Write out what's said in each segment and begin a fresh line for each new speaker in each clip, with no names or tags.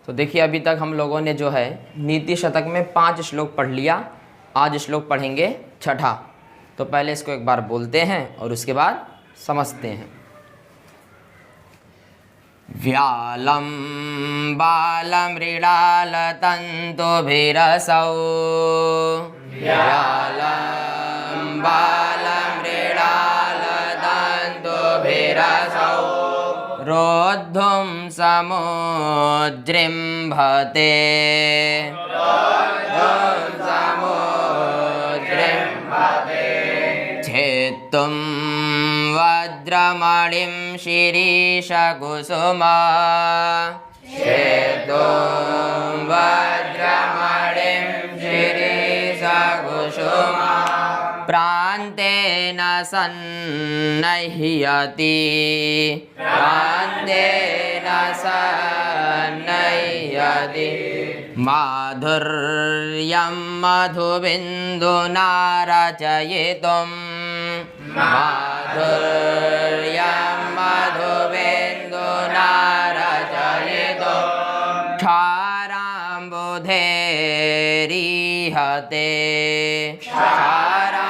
तो देखिए अभी तक हम लोगों ने जो है नीति शतक में 5 श्लोक पढ़ लिया। आज श्लोक पढ़ेंगे छठा। तो पहले इसको एक बार बोलते हैं और उसके बाद समझते हैं। व्यालं बालमृडालतन्तुभिरसौ व्यालं बालमृडालतन्तुभिरसौ रोद्धुं समुद्रिम्भते छेत्तुं वज्रमणिं शिरीषकुसुमा छेत्तुं वज्रमणिं शिरीषकुसुमा प्रान्तेन सन्नह्यति प्रान्तेन सन्नह्यति माधुर्यं मधुबिन्दुना रचयितुं माधुर्यं मधुबिन्दुना रचयितुं क्षाराम्बुधेरिहते क्षाराम्बुधेरिहते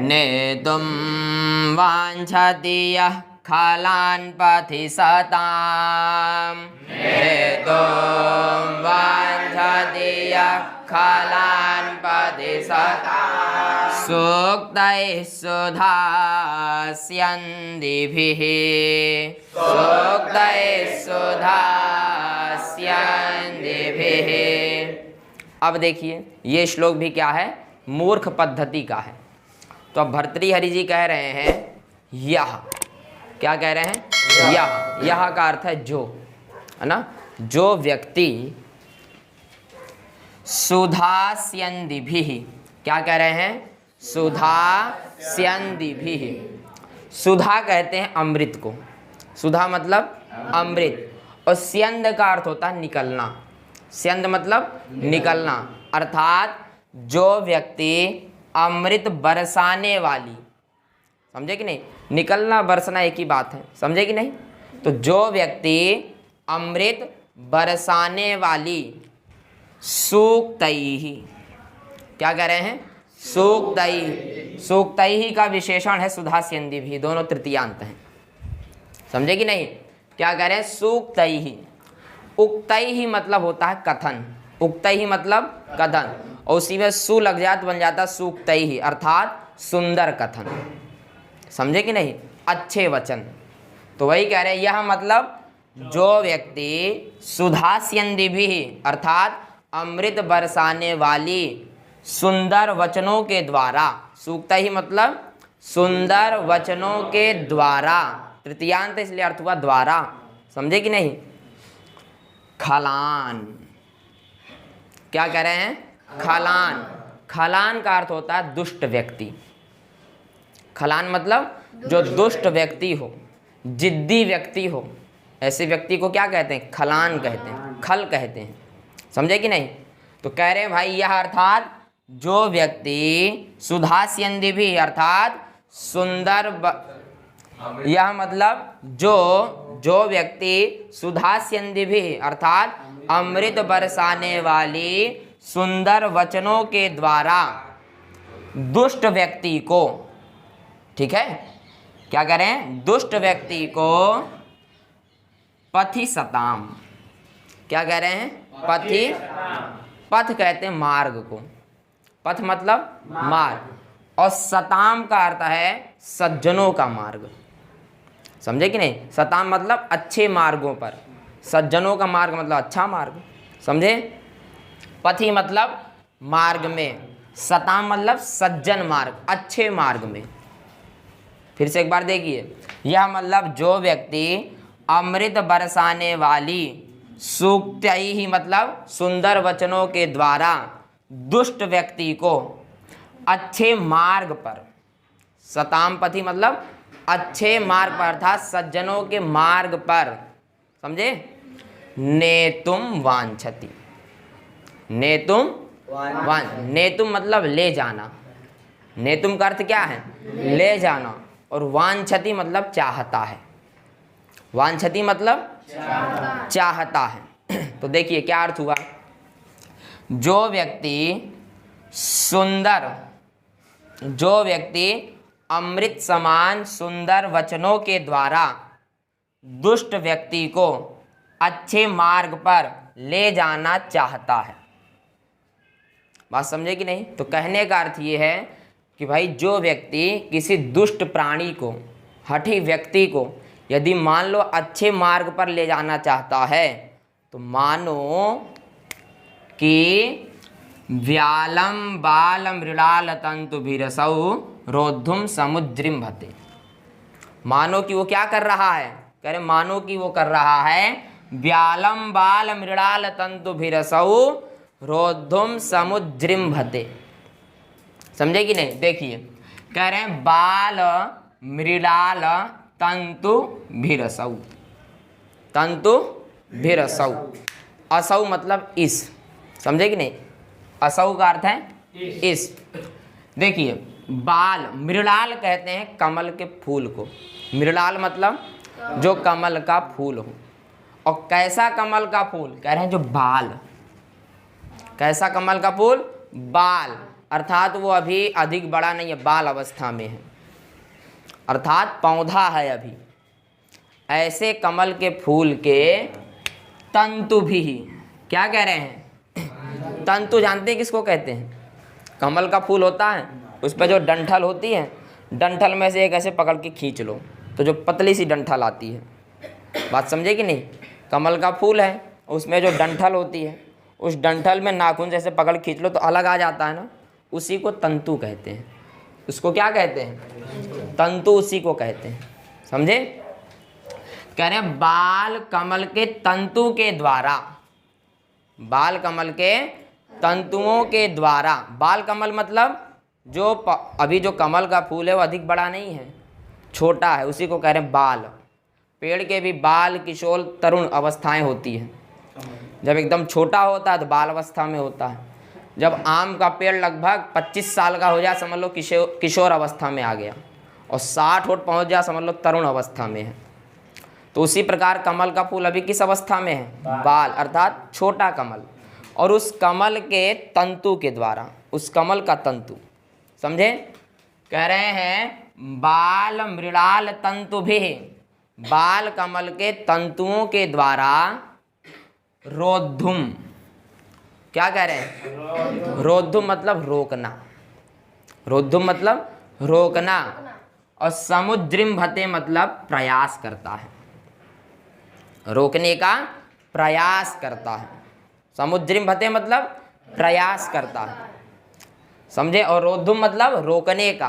नेतुं वाञ्छति यः खलान् पथि सतां नेतुं वाञ्छति यः खलान् पथि सतां सूक्तैः सुधास्यन्दिभिः सूक्तैः सुधास्यन्दिभिः। अब देखिए ये श्लोक भी क्या है, मूर्ख पद्धति का है। तो अब भर्तृहरि जी कह रहे हैं यह, क्या कह रहे हैं, यह का अर्थ है जो, है ना। जो व्यक्ति सुधास्यन्दिभिः, क्या कह रहे हैं, सुधास्यन्दिभिः। सुधा कहते हैं अमृत को, सुधा मतलब अमृत, और स्यंद का अर्थ होता है निकलना। स्यंद मतलब निकलना, अर्थात जो व्यक्ति अमृत बरसाने वाली, समझे कि नहीं, निकलना बरसना एक ही बात है, समझे कि नहीं। तो जो व्यक्ति अमृत बरसाने वाली सूक्तैहि, क्या कह रहे हैं, सूक्तैहि, सूक्तैहि का विशेषण है सुधास्यन्दिभिः, दोनों तृतीयांत हैं, समझे कि नहीं। क्या कह रहे हैं, सूक्तैहि। उक्तैहि मतलब होता है कथन, उक्तैहि मतलब कथन, और उसी में सु लग जाए तो बन जाता सूक्तैहि, अर्थात सुंदर कथन, समझे कि नहीं, अच्छे वचन। तो वही कह रहे हैं यह मतलब जो व्यक्ति सुधास्यन्दिभिः अर्थात अमृत बरसाने वाली सुंदर वचनों के द्वारा, सूक्तैहि मतलब सुंदर वचनों के द्वारा, तृतीयांत इसलिए अर्थ हुआ द्वारा, समझे कि नहीं। खलान, क्या कह रहे हैं, खलान। खलान का अर्थ होता है दुष्ट व्यक्ति। खलान मतलब जो दुष्ट व्यक्ति हो, जिद्दी व्यक्ति हो, ऐसे व्यक्ति को क्या कहते हैं, खलान कहते हैं, खल कहते हैं, समझे कि नहीं। तो कह रहे हैं भाई यह अर्थात जो व्यक्ति सुधास्यन्दिभिः अर्थात सुंदर यह मतलब जो व्यक्ति सुधास्यन्दिभिः अर्थात अमृत बरसाने वाली सुंदर वचनों के द्वारा दुष्ट व्यक्ति को, ठीक है, क्या कह रहे हैं, दुष्ट व्यक्ति को पथि सताम, क्या कह रहे हैं, पथि, पथ कहते हैं मार्ग को, पथ मतलब मार्ग, और सताम का अर्थ है सज्जनों का मार्ग, समझे कि नहीं। सताम मतलब अच्छे मार्गों पर, सज्जनों का मार्ग मतलब अच्छा मार्ग, समझे। पथि मतलब मार्ग में, सताम मतलब सज्जन मार्ग, अच्छे मार्ग में। फिर से एक बार देखिए, यह मतलब जो व्यक्ति अमृत बरसाने वाली सूक्तैहि मतलब सुंदर वचनों के द्वारा दुष्ट व्यक्ति को अच्छे मार्ग पर, सताम पथि मतलब अच्छे मार्ग पर अर्थात सज्जनों के मार्ग पर, समझे, नेतुम वांछति, नेतुम नेतुम मतलब ले जाना, नेतुम का अर्थ क्या है, ले जाना, और वांछति मतलब चाहता है, वांछति मतलब चाहता है। तो देखिए क्या अर्थ हुआ, जो व्यक्ति अमृत समान सुंदर वचनों के द्वारा दुष्ट व्यक्ति को अच्छे मार्ग पर ले जाना चाहता है। बात समझे कि नहीं? तो कहने का अर्थ ये है कि भाई जो व्यक्ति किसी दुष्ट प्राणी को, हठी व्यक्ति को यदि मान लो अच्छे मार्ग पर ले जाना चाहता है, तो मानो कि व्यालम बाल मृणाल तंतुभिरसौ रोद्धुम समुद्रिम भते। मानो कि वो क्या कर रहा है, कह रहे मानो कि वो कर रहा है व्यालम बाल मृणाल तंतुभिरसौ रोद्धुम समुद्रिम भते। समझे कि नहीं? देखिए कह रहे हैं बाल मृणाल तंतुभिरसौ, तंतुभिरसौ, असौ मतलब इस, समझे कि नहीं? असौ का अर्थ है इस। देखिए बाल, मृणाल कहते हैं कमल के फूल को, मृणाल मतलब जो कमल का फूल हो। और कैसा कमल का फूल? कह रहे हैं जो बाल, कैसा कमल का फूल? बाल, अर्थात वो अभी अधिक बड़ा नहीं है, बाल अवस्था में है, अर्थात पौधा है अभी। ऐसे कमल के फूल के तंतु भी, क्या कह रहे हैं? तंतु जानते हैं किसको कहते हैं? कमल का फूल होता है, उस पर जो डंठल होती है, डंठल में से एक ऐसे पकड़ के खींच लो तो जो पतली सी डंठल आती है। बात समझे कि नहीं? कमल का फूल है, उसमें जो डंठल होती है, उस डंठल में नाखून जैसे पकड़ खींच लो तो अलग आ जाता है ना, उसी को तंतु कहते हैं। उसको क्या कहते हैं? तंतु, उसी को कहते हैं। समझे? कह रहे हैं बाल कमल के तंतु के द्वारा, बाल कमल के तंतुओं के द्वारा, बाल कमल मतलब जो अभी जो कमल का फूल है वो अधिक बड़ा नहीं है, छोटा है, उसी को कह रहे हैं बाल। पेड़ के भी बाल, किशोर, तरुण अवस्थाएं होती हैं। जब एकदम छोटा होता है तो बाल अवस्था में होता है, जब आम का पेड़ लगभग 25 साल का हो जाए समझ लो किशोर अवस्था में आ गया, और 60 फुट पहुँच जाए समझ लो तरुण अवस्था में है। तो उसी प्रकार कमल का फूल अभी किस अवस्था में है? बाल, अर्थात छोटा कमल। और उस कमल के तंतु के द्वारा, उस कमल का तंतु, समझे? कह रहे हैं बाल मृणाल तंतु भी, बाल कमल के तंतुओं के द्वारा रोद्धुम, क्या कह रहे हैं? रोद्धुम मतलब रोकना, रोद्धुम मतलब रोकना, और समुद्रिम भते मतलब प्रयास करता है, रोकने का प्रयास करता है। समुद्रिम भते मतलब प्रयास करता है, समझे? और रोद्धुम मतलब रोकने का,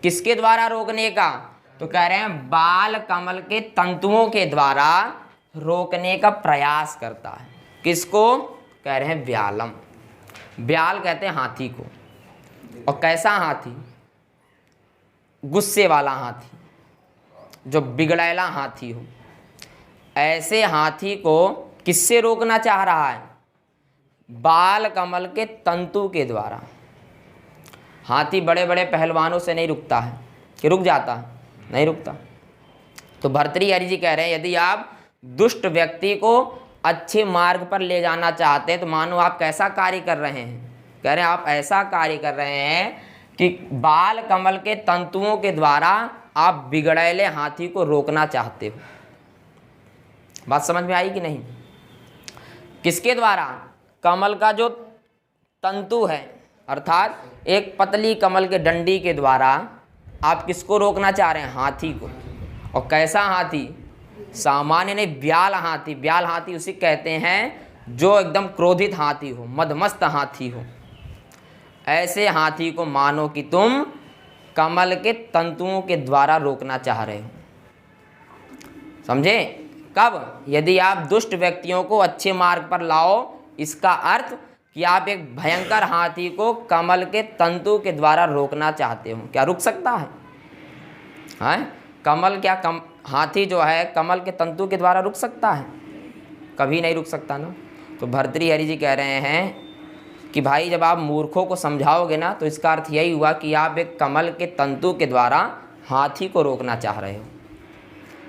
किसके द्वारा रोकने का? तो कह रहे हैं बाल कमल के तंतुओं के द्वारा रोकने का प्रयास करता है। किसको? कह रहे हैं व्यालम। व्याल कहते हैं हाथी को। और कैसा हाथी? गुस्से वाला हाथी, जो बिगड़ैला हाथी हो। ऐसे हाथी को किससे रोकना चाह रहा है? बाल कमल के तंतु के द्वारा। हाथी बड़े बड़े पहलवानों से नहीं रुकता है, कि रुक जाता है? नहीं रुकता। तो भर्तृहरि जी कह रहे हैं यदि आप दुष्ट व्यक्ति को अच्छे मार्ग पर ले जाना चाहते हैं तो मानो आप कैसा कार्य कर रहे हैं? कह रहे हैं आप ऐसा कार्य कर रहे हैं कि बाल कमल के तंतुओं के द्वारा आप बिगड़ैले हाथी को रोकना चाहते हो। बात समझ में आई कि नहीं? किसके द्वारा? कमल का जो तंतु है, अर्थात एक पतली कमल के डंडी के द्वारा आप किसको रोकना चाह रहे हैं? हाथी को। और कैसा हाथी? सामान्य नहीं, ब्याल हाथी। ब्याल हाथी उसी कहते हैं जो एकदम क्रोधित हाथी हो, मदमस्त हाथी हो। ऐसे हाथी को मानो कि तुम कमल के तंतुओं के द्वारा रोकना चाह रहे हो। समझे? कब? यदि आप दुष्ट व्यक्तियों को अच्छे मार्ग पर लाओ, इसका अर्थ कि आप एक भयंकर हाथी को कमल के तंतु के द्वारा रोकना चाहते हो। क्या रुक सकता है? हैं? कमल क्या हाथी जो है कमल के तंतु के द्वारा रुक सकता है? कभी नहीं रुक सकता ना। तो भर्तृहरि जी कह रहे हैं कि भाई जब आप मूर्खों को समझाओगे ना तो इसका अर्थ यही हुआ कि आप एक कमल के तंतु के द्वारा हाथी को रोकना चाह रहे हो।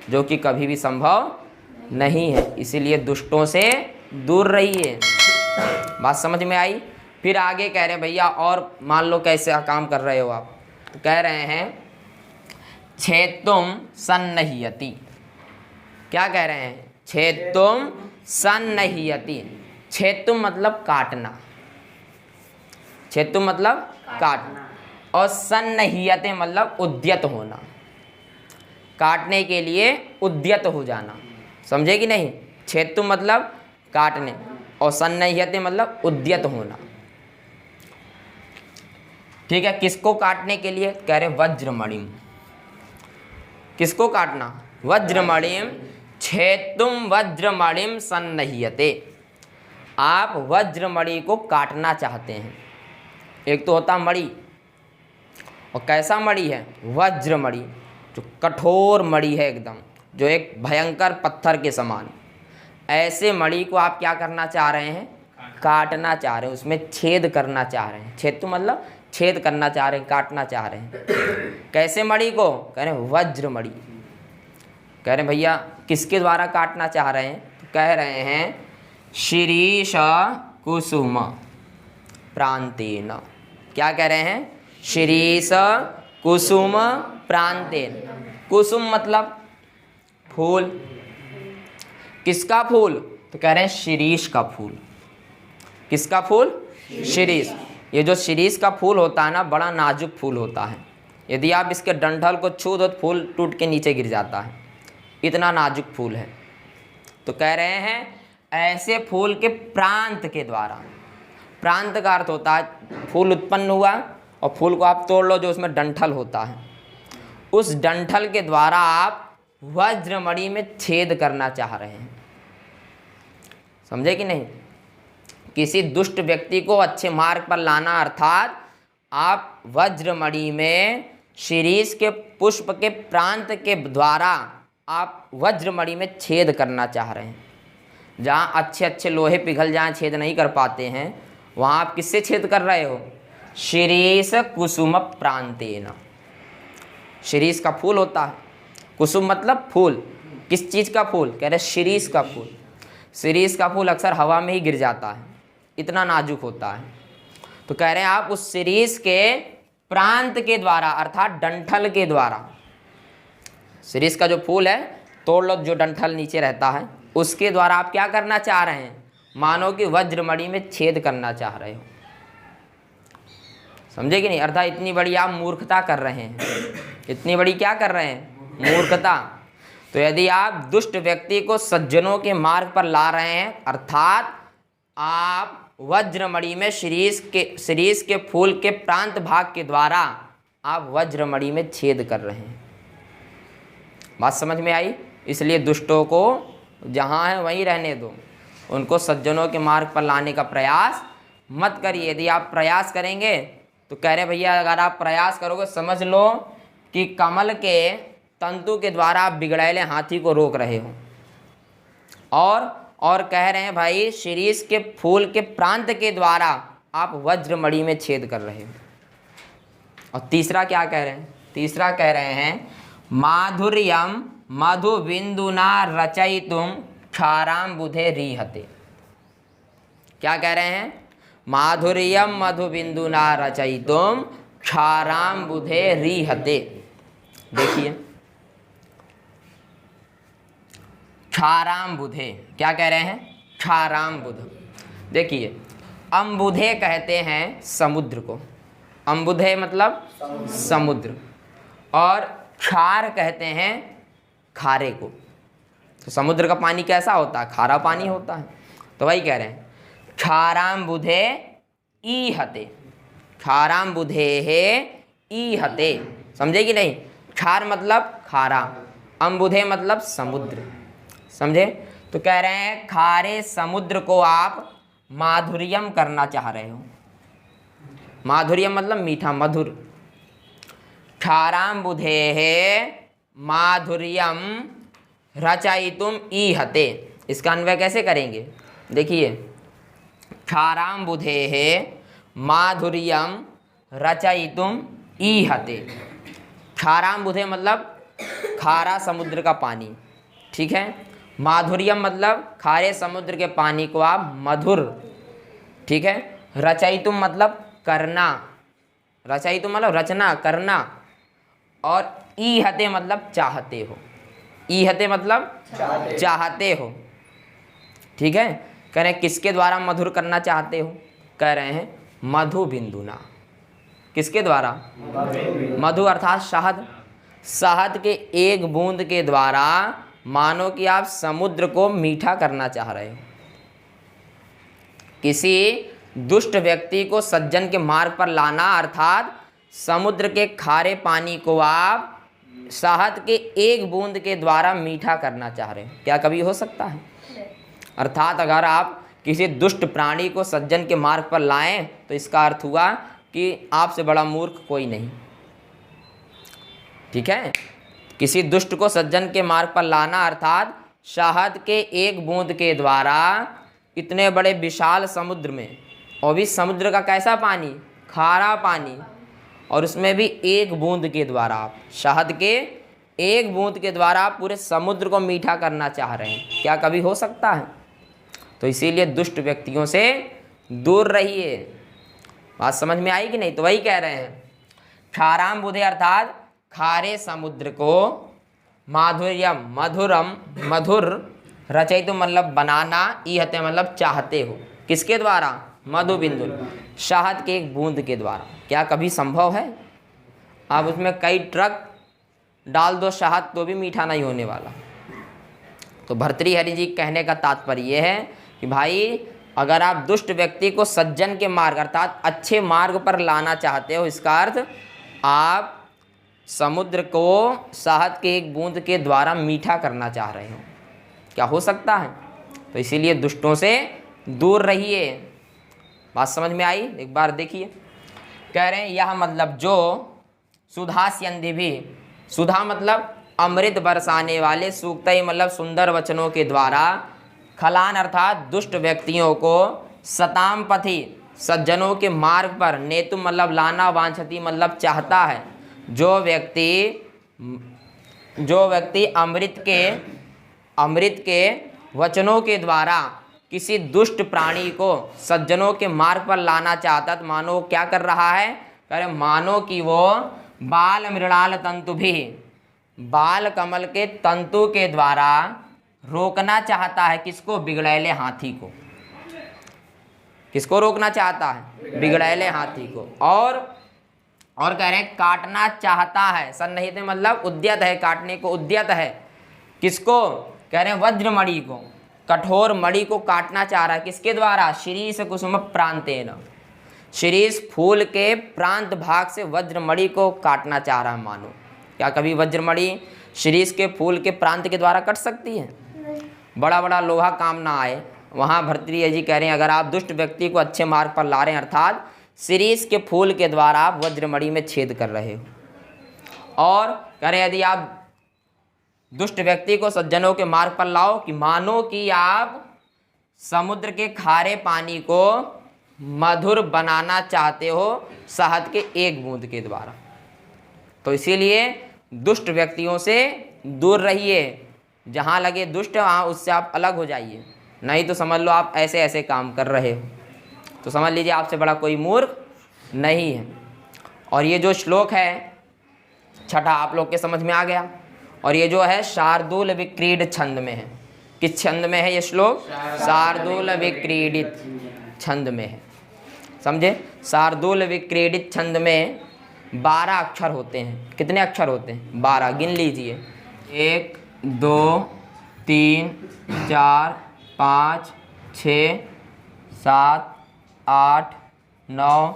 जो कि कभी भी संभव नहीं है। इसीलिए दुष्टों से दूर रहिए। बात समझ में आई? फिर आगे कह रहे हैं भैया और मान लो कैसे काम कर रहे हो आप, तो कह रहे हैं छेत्तुम सन्नह्यति। क्या कह रहे हैं? छेत्तुम सन्नह्यति। छेत्तुम मतलब काटना, छेत्तुम मतलब काटना, और सन्नह्यते मतलब उद्यत होना, काटने के लिए उद्यत हो जाना। समझे कि नहीं? छेत्तुम मतलब काटने और सन्नह्यते मतलब उद्यत होना। ठीक है, किसको काटने के लिए? कह रहे वज्रमणिम। किसको काटना? वज्रमणिम। छेत्तुम वज्रमणिम सन्नह्यते। आप वज्रमणि को काटना चाहते हैं। एक तो होता मणि, और कैसा मणि है? वज्रमणि, जो कठोर मणि है एकदम, जो एक भयंकर पत्थर के समान। ऐसे मणि को आप क्या करना चाह रहे हैं? काटना चाह रहे हैं, उसमें छेद करना चाह रहे हैं। छेद तो मतलब छेद करना चाह रहे हैं, काटना चाह रहे हैं। कैसे मणि को? कह रहे हैं वज्रमणि। कह रहे हैं भैया किसके द्वारा काटना चाह रहे हैं? तो कह रहे हैं शिरीष कुसुम प्रांतेन। क्या कह रहे हैं? शिरीष कुसुम प्रांतेन। कुसुम मतलब फूल। किसका फूल? तो कह रहे हैं शिरीष का फूल। किसका फूल? शिरीष। ये जो शिरीष का फूल होता है ना, बड़ा नाजुक फूल होता है। यदि आप इसके डंठल को छू दो तो फूल टूट के नीचे गिर जाता है, इतना नाजुक फूल है। तो कह रहे हैं ऐसे फूल के प्रांत के द्वारा, प्रांत का अर्थ होता है फूल उत्पन्न हुआ और फूल को आप तोड़ लो, जो उसमें डंठल होता है, उस डंठल के द्वारा आप वज्रमणि में छेद करना चाह रहे हैं। समझे कि नहीं? किसी दुष्ट व्यक्ति को अच्छे मार्ग पर लाना, अर्थात आप वज्रमणि में शिरीष के पुष्प के प्रांत के द्वारा आप वज्रमणि में छेद करना चाह रहे हैं। जहाँ अच्छे अच्छे लोहे पिघल जाएं, छेद नहीं कर पाते हैं, वहाँ आप किससे छेद कर रहे हो? शिरीष कुसुम प्रांतेन। शिरीष का फूल होता है, कुसुम मतलब फूल। किस चीज़ का फूल? कह रहे शिरीष का फूल। शिरीष का फूल अक्सर हवा में ही गिर जाता है, इतना नाजुक होता है। तो कह रहे हैं आप उस शिरीष के प्रांत के द्वारा, अर्थात डंठल के द्वारा, शिरीष का जो फूल है तोड़ लो, जो डंठल नीचे रहता है, उसके द्वारा आप क्या करना चाह रहे हैं? मानो कि वज्रमणि में छेद करना चाह रहे हो। समझे कि नहीं? अर्थात इतनी बड़ी आप मूर्खता कर रहे हैं। इतनी बड़ी क्या कर रहे हैं? मूर्खता। तो यदि आप दुष्ट व्यक्ति को सज्जनों के मार्ग पर ला रहे हैं, अर्थात आप वज्रमणि में शिरीष के फूल के प्रांत भाग के द्वारा आप वज्रमणि में छेद कर रहे हैं। बात समझ में आई? इसलिए दुष्टों को जहाँ है वहीं रहने दो, उनको सज्जनों के मार्ग पर लाने का प्रयास मत करिए। यदि आप प्रयास करेंगे तो कह रहे भैया अगर आप प्रयास करोगे, समझ लो कि कमल के तंतु के द्वारा आप बिगड़ैले हाथी को रोक रहे हो। और कह रहे हैं भाई शिरीष के फूल के प्रांत के द्वारा आप वज्रमणि में छेद कर रहे हो। और तीसरा क्या कह रहे हैं? तीसरा कह रहे हैं माधुर्यम मधु बिंदुना रचयितुम क्षाराम्बुधे रीहते। क्या कह रहे हैं? माधुर्यम मधु बिंदुना रचयितुम क्षाराम्बुधे रीहते। देखिए क्षाराम्बुधे क्या कह रहे हैं? क्षाराम्बुध। देखिए अम्बुधे कहते हैं समुद्र को, अम्बुधे मतलब समुद्र, और क्षार कहते हैं खारे को। तो समुद्र का पानी कैसा होता है? खारा पानी होता है। तो वही कह रहे हैं क्षाराम्बुधे ईहते। क्षाराम्बुधे ईहते। समझे कि नहीं? क्षार मतलब खारा, अम्बुधे मतलब समुद्र। समझे? तो कह रहे हैं खारे समुद्र को आप माधुर्यम करना चाह रहे हो। माधुर्यम मतलब मीठा, मधुर। क्षाराम्बुधे माधुर्यम रचयितुम ईहते। इसका अन्वय कैसे करेंगे? देखिए क्षाराम्बुधे माधुर्यम रचयितुम ईहते। क्षाराम्बुधे मतलब खारा समुद्र का पानी, ठीक है। माधुर्यम मतलब खारे समुद्र के पानी को आप मधुर, ठीक है। रचयितुम मतलब करना, रचयितुम मतलब रचना करना। और ईहते मतलब चाहते हो, ईहते मतलब चाहते हो, ठीक है। कह रहे हैं किसके द्वारा मधुर करना चाहते हो, कह रहे हैं मधु बिंदुना। किसके द्वारा? मधु अर्थात शहद, शहद के एक बूंद के द्वारा मानो कि आप समुद्र को मीठा करना चाह रहे हो। किसी दुष्ट व्यक्ति को सज्जन के मार्ग पर लाना अर्थात समुद्र के खारे पानी को आप शहद के एक बूंद के द्वारा मीठा करना चाह रहे हो। क्या कभी हो सकता है? अर्थात अगर आप किसी दुष्ट प्राणी को सज्जन के मार्ग पर लाएं तो इसका अर्थ हुआ कि आपसे बड़ा मूर्ख कोई नहीं, ठीक है। किसी दुष्ट को सज्जन के मार्ग पर लाना अर्थात शहद के एक बूंद के द्वारा इतने बड़े विशाल समुद्र में, और भी समुद्र का कैसा पानी? खारा पानी, और उसमें भी एक बूंद के द्वारा आप शहद के एक बूंद के द्वारा आप पूरे समुद्र को मीठा करना चाह रहे हैं। क्या कभी हो सकता है? तो इसीलिए दुष्ट व्यक्तियों से दूर रहिए। बात समझ में आई कि नहीं? तो वही कह रहे हैं क्षाराम बुधे अर्थात खारे समुद्र को माधुर्यम मधुरम मधुर रचयितु मतलब बनाना, ईहते मतलब चाहते हो। किसके द्वारा? मधु बिंदु, शहद के एक बूंद के द्वारा। क्या कभी संभव है? आप उसमें कई ट्रक डाल दो शहद तो भी मीठा नहीं होने वाला। तो भर्तृहरि जी कहने का तात्पर्य यह है कि भाई अगर आप दुष्ट व्यक्ति को सज्जन के मार्ग अर्थात अच्छे मार्ग पर लाना चाहते हो, इसका अर्थ आप समुद्र को शहद के एक बूंद के द्वारा मीठा करना चाह रहे हो। क्या हो सकता है? तो इसीलिए दुष्टों से दूर रहिए। बात समझ में आई? एक बार देखिए, कह रहे हैं यह मतलब जो सुधास्यन्धि भी, सुधा मतलब अमृत बरसाने वाले, सूक्त मतलब सुंदर वचनों के द्वारा, खलान अर्थात दुष्ट व्यक्तियों को, सताम पथि सज्जनों के मार्ग पर, नेतु मतलब लाना, वांछति मतलब चाहता है। जो व्यक्ति अमृत के वचनों के द्वारा किसी दुष्ट प्राणी को सज्जनों के मार्ग पर लाना चाहता, तो मानो क्या कर रहा है? कह रहे मानो कि वो बाल मृणाल तंतु भी, बाल कमल के तंतु के द्वारा रोकना चाहता है। किसको? बिगड़ैले हाथी को। किसको रोकना चाहता है? बिगड़ैले हाथी को। और कह रहे हैं काटना चाहता है, सन्निहित मतलब उद्यत है, काटने को उद्यत है। किसको? कह रहे हैं वज्रमणि को, कठोर मणि को काटना चाह रहा है। किसके द्वारा? शिरीष कुसुम प्रांतेन, शिरीष फूल के प्रांत भाग से वज्रमणि को काटना चाह रहा है मानो। क्या कभी वज्रमणि शिरीष के फूल के प्रांत के द्वारा कट सकती है? बड़ा बड़ा लोहा काम ना आए। वहाँ भर्तृहरि जी कह रहे हैं अगर आप दुष्ट व्यक्ति को अच्छे मार्ग पर ला रहे हैं अर्थात शिरीष के फूल के द्वारा आप वज्रमणि में छेद कर रहे हो। और कह रहे हैं यदि आप दुष्ट व्यक्ति को सज्जनों के मार्ग पर लाओ कि मानो कि आप समुद्र के खारे पानी को मधुर बनाना चाहते हो शहद के एक बूंद के द्वारा। तो इसीलिए दुष्ट व्यक्तियों से दूर रहिए। जहाँ लगे दुष्ट वहाँ उससे आप अलग हो जाइए, नहीं तो समझ लो आप ऐसे ऐसे काम कर रहे हो तो समझ लीजिए आपसे बड़ा कोई मूर्ख नहीं है। और ये जो श्लोक है छठा आप लोग के समझ में आ गया। और ये जो है शार्दूल विक्रीड छंद में है। किस छंद में है ये श्लोक? शार्दूल विक्रीडित छंद में है। समझे? शार्दूल विक्रीडित छंद में 12 अक्षर होते हैं। कितने अक्षर होते हैं? 12। गिन लीजिए। 1 2 3 4 5 6 7 8 9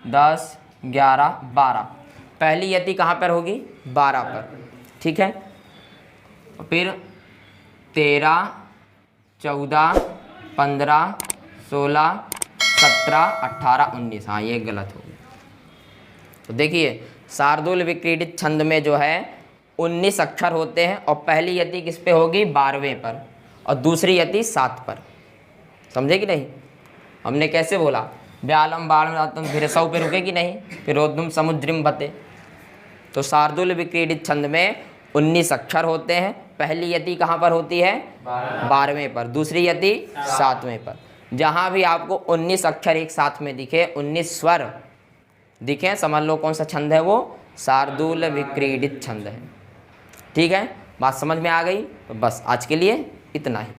10 11 12। पहली यति कहाँ पर होगी? 12 पर। ठीक है। फिर 13 14 15 16 17 18 19। हाँ ये गलत होगी। तो देखिए शार्दूल विक्रीडित छंद में जो है 19 अक्षर होते हैं और पहली यति किस पे होगी? 12वें पर और दूसरी यति 7 पर। समझे कि नहीं? हमने कैसे बोला? व्यालम बाणम फिर 100 पे रुके कि नहीं? फिर रोदुम समुद्रिम बते। तो शार्दूल विक्रीडित छंद में 19 अक्षर होते हैं। पहली यति कहाँ पर होती है? 12वें पर। दूसरी यति 7वें पर। जहाँ भी आपको 19 अक्षर एक साथ में दिखे, 19 स्वर दिखे, समझ लो कौन सा छंद है वो? शार्दूल विक्रीडित छंद है। ठीक है, बात समझ में आ गई? तो बस आज के लिए इतना ही।